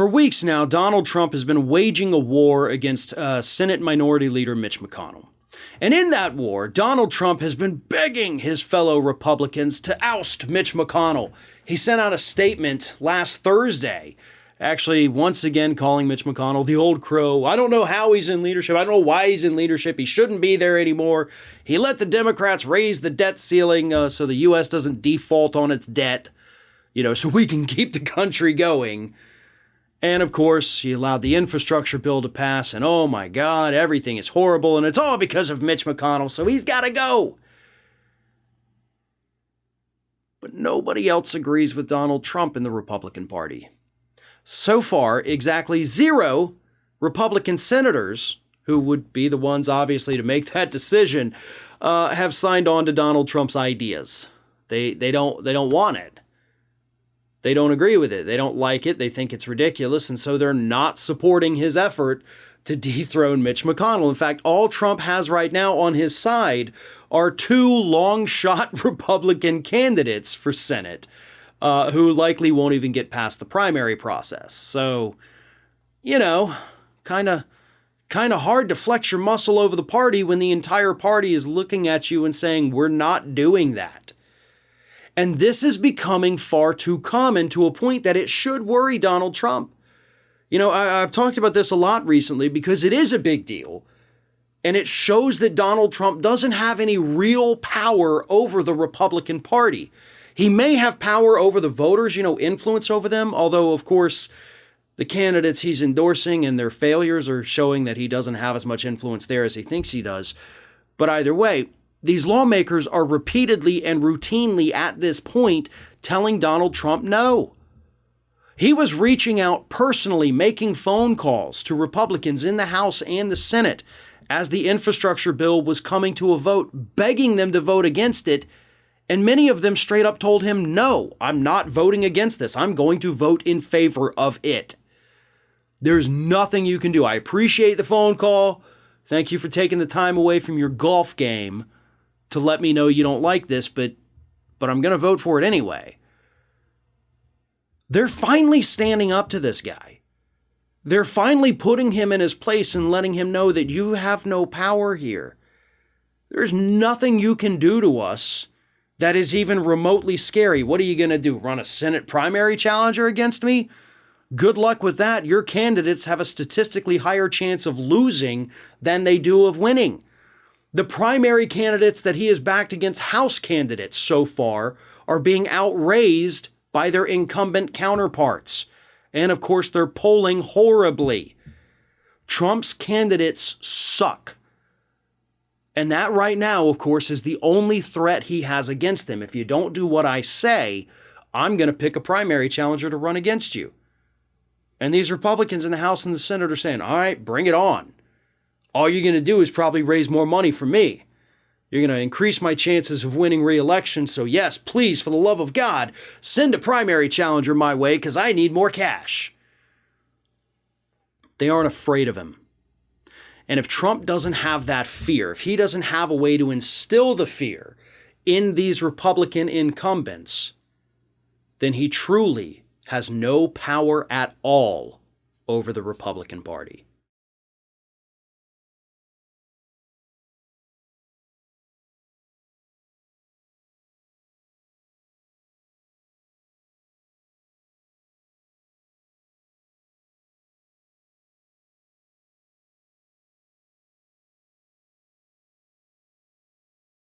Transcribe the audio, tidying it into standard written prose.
For weeks now, Donald Trump has been waging a war against Senate Minority Leader Mitch McConnell. And in that war, Donald Trump has been begging his fellow Republicans to oust Mitch McConnell. He sent out a statement last Thursday, actually once again calling Mitch McConnell the old crow. I don't know how he's in leadership. I don't know why he's in leadership. He shouldn't be there anymore. He let the Democrats raise the debt ceiling so the U.S. doesn't default on its debt, so we can keep the country going. And of course, he allowed the infrastructure bill to pass, and oh my God, everything is horrible, and it's all because of Mitch McConnell, so he's got to go. But nobody else agrees with Donald Trump in the Republican Party. So far, exactly 0 Republican senators, who would be the ones obviously to make that decision, have signed on to Donald Trump's ideas. They don't want it. They don't agree with it. They don't like it. They think it's ridiculous. And so they're not supporting his effort to dethrone Mitch McConnell. In fact, all Trump has right now on his side are 2 long-shot Republican candidates for Senate who likely won't even get past the primary process. So, kind of hard to flex your muscle over the party when the entire party is looking at you and saying, we're not doing that. And this is becoming far too common to a point that it should worry Donald Trump. I've talked about this a lot recently because it is a big deal. And it shows that Donald Trump doesn't have any real power over the Republican Party. He may have power over the voters, influence over them. Although, of course, the candidates he's endorsing and their failures are showing that he doesn't have as much influence there as he thinks he does. But either way, these lawmakers are repeatedly and routinely at this point telling Donald Trump no. He was reaching out personally, making phone calls to Republicans in the House and the Senate as the infrastructure bill was coming to a vote, begging them to vote against it. And many of them straight up told him, no, I'm not voting against this. I'm going to vote in favor of it. There's nothing you can do. I appreciate the phone call. Thank you for taking the time away from your golf game to let me know you don't like this, but I'm going to vote for it anyway. They're finally standing up to this guy. They're finally putting him in his place and letting him know that you have no power here. There's nothing you can do to us that is even remotely scary. What are you going to do? Run a Senate primary challenger against me? Good luck with that. Your candidates have a statistically higher chance of losing than they do of winning. The primary candidates that he has backed against House candidates so far are being outraised by their incumbent counterparts. And of course, they're polling horribly. Trump's candidates suck. And that right now, of course, is the only threat he has against him. If you don't do what I say, I'm going to pick a primary challenger to run against you. And these Republicans in the House and the Senate are saying, all right, bring it on. All you're going to do is probably raise more money for me. You're going to increase my chances of winning re-election. So yes, please, for the love of God, send a primary challenger my way because I need more cash. They aren't afraid of him. And if Trump doesn't have that fear, if he doesn't have a way to instill the fear in these Republican incumbents, then he truly has no power at all over the Republican Party.